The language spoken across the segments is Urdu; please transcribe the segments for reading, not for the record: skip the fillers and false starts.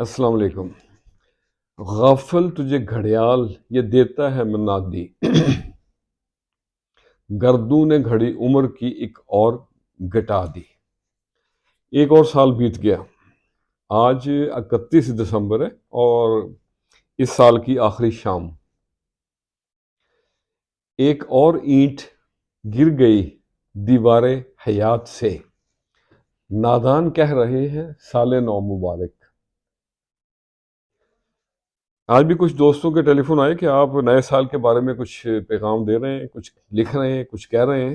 السلام علیکم۔ غافل تجھے گھڑیال یہ دیتا ہے منادی، گردوں نے گھڑی عمر کی ایک اور گٹا دی۔ ایک اور سال بیت گیا۔ آج 31 دسمبر ہے اور اس سال کی آخری شام۔ ایک اور اینٹ گر گئی دیوار حیات سے، نادان کہہ رہے ہیں سال نو مبارک۔ آج بھی کچھ دوستوں کے ٹیلی فون آئے کہ آپ نئے سال کے بارے میں کچھ پیغام دے رہے ہیں، کچھ لکھ رہے ہیں، کچھ کہہ رہے ہیں۔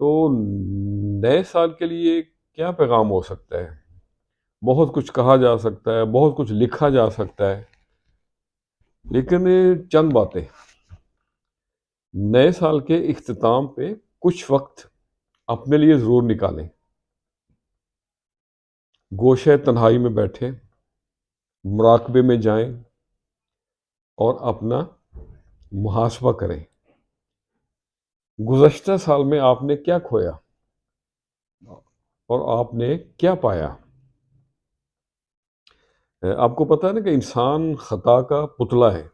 تو نئے سال کے لیے کیا پیغام ہو سکتا ہے؟ بہت کچھ کہا جا سکتا ہے، بہت کچھ لکھا جا سکتا ہے، لیکن چند باتیں۔ نئے سال کے اختتام پہ کچھ وقت اپنے لیے ضرور نکالیں۔ گوشے تنہائی میں بیٹھیں، مراقبے میں جائیں اور اپنا محاسبہ کریں۔ گزشتہ سال میں آپ نے کیا کھویا اور آپ نے کیا پایا؟ آپ کو پتہ ہے نا کہ انسان خطا کا پتلا ہے۔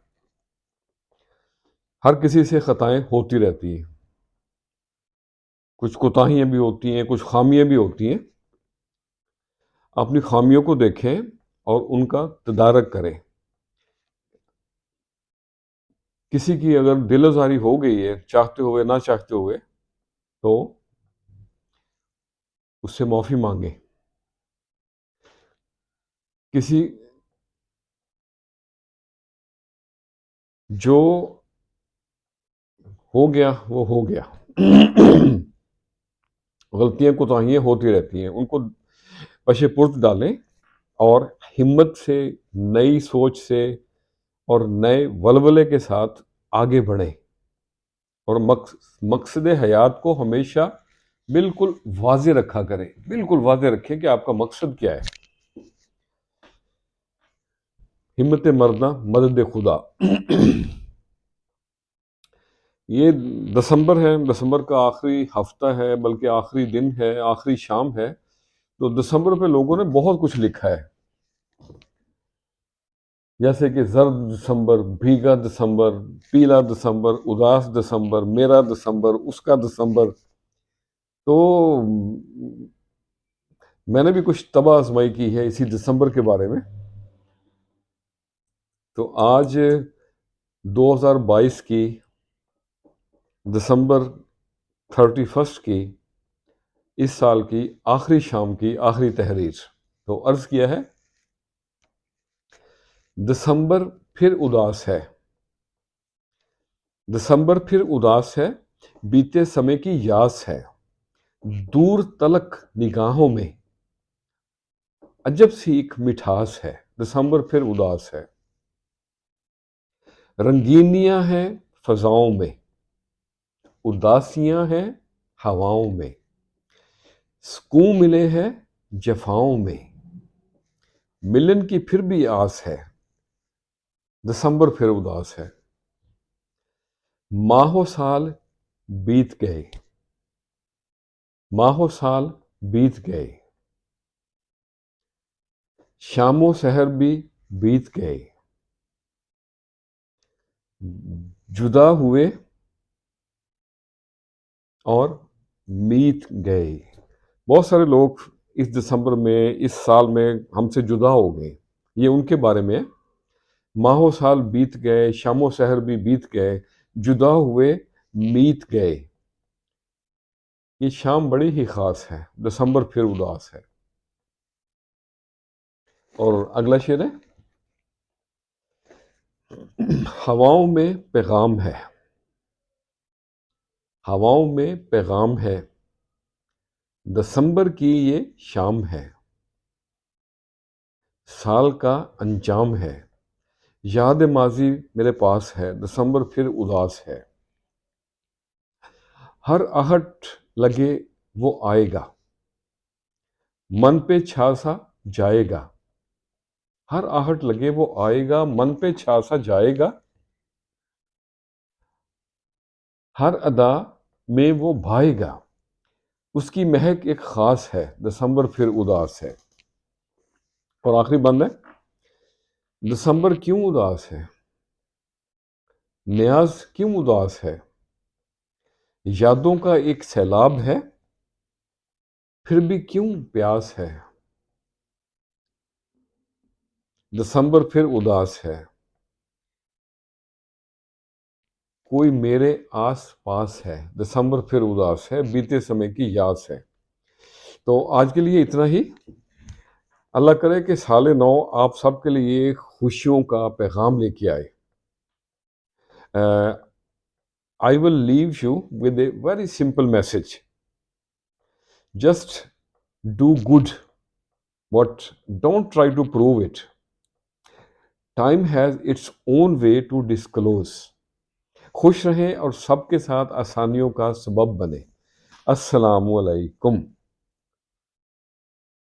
ہر کسی سے خطائیں ہوتی رہتی ہیں، کچھ کوتاہیاں بھی ہوتی ہیں، کچھ خامیاں بھی ہوتی ہیں۔ اپنی خامیوں کو دیکھیں اور ان کا تدارک کریں۔ کسی کی اگر دل آزاری ہو گئی ہے، چاہتے ہوئے نہ چاہتے ہوئے، تو اس سے معافی مانگیں۔ کسی جو ہو گیا وہ ہو گیا، غلطیاں کوتاہیاں ہوتی رہتی ہیں، ان کو پشے پرت ڈالیں اور ہمت سے، نئی سوچ سے اور نئے ولولے کے ساتھ آگے بڑھیں، اور مقصد حیات کو ہمیشہ بالکل واضح رکھا کریں، بالکل واضح رکھیں کہ آپ کا مقصد کیا ہے۔ ہمت مردہ مدد خدا۔ یہ دسمبر ہے، دسمبر کا آخری ہفتہ ہے، بلکہ آخری دن ہے، آخری شام ہے۔ تو دسمبر پہ لوگوں نے بہت کچھ لکھا ہے، جیسے کہ زرد دسمبر، بھیگا دسمبر، پیلا دسمبر، اداس دسمبر، میرا دسمبر، اس کا دسمبر۔ تو میں نے بھی کچھ طبع آزمائی کی ہے اسی دسمبر کے بارے میں۔ تو آج 2022 کی دسمبر 31 کی اس سال کی آخری شام کی آخری تحریر۔ تو عرض کیا ہے، دسمبر پھر اداس ہے، دسمبر پھر اداس ہے، بیتے سمے کی یاس ہے، دور تلک نگاہوں میں عجب سی ایک مٹھاس ہے۔ دسمبر پھر اداس ہے، رنگینیاں ہیں فضاؤں میں، اداسیاں ہیں ہواؤں میں، سکون ملے ہیں جفاؤں میں، ملن کی پھر بھی آس ہے، دسمبر پھر اداس ہے۔ ماہ و سال بیت گئے، ماہ و سال بیت گئے، شام و سحر بھی بیت گئے، جدا ہوئے اور میت گئے۔ بہت سارے لوگ اس دسمبر میں، اس سال میں ہم سے جدا ہو گئے، یہ ان کے بارے میں ہے۔ ماہ و سال بیت گئے، شام و سحر بھی بیت گئے، جدا ہوئے میت گئے۔ یہ شام بڑی ہی خاص ہے، دسمبر پھر اداس ہے۔ اور اگلا شعر ہے، ہواؤں میں پیغام ہے، ہواؤں میں پیغام ہے، دسمبر کی یہ شام ہے، سال کا انجام ہے، یاد ماضی میرے پاس ہے، دسمبر پھر اداس ہے۔ ہر آہٹ لگے وہ آئے گا، من پہ چھا سا جائے گا، ہر آہٹ لگے وہ آئے گا، من پہ چھا سا جائے گا، ہر ادا میں وہ بھائے گا، اس کی مہک ایک خاص ہے، دسمبر پھر اداس ہے۔ اور آخری بند ہے، دسمبر کیوں اداس ہے؟ نیاز کیوں اداس ہے؟ یادوں کا ایک سیلاب ہے، پھر بھی کیوں پیاس ہے؟ دسمبر پھر اداس ہے، کوئی میرے آس پاس ہے۔ دسمبر پھر اداس ہے، بیتے سمے کی یاد ہے۔ تو آج کے لیے اتنا ہی۔ اللہ کرے کہ سال نو آپ سب کے لیے خوشیوں کا پیغام لے کے آئے۔ I will leave you with a very simple message. Just do good, but don't try to prove it. Time has its own way to disclose. خوش رہیں اور سب کے ساتھ آسانیوں کا سبب بنے۔ السلام علیکم۔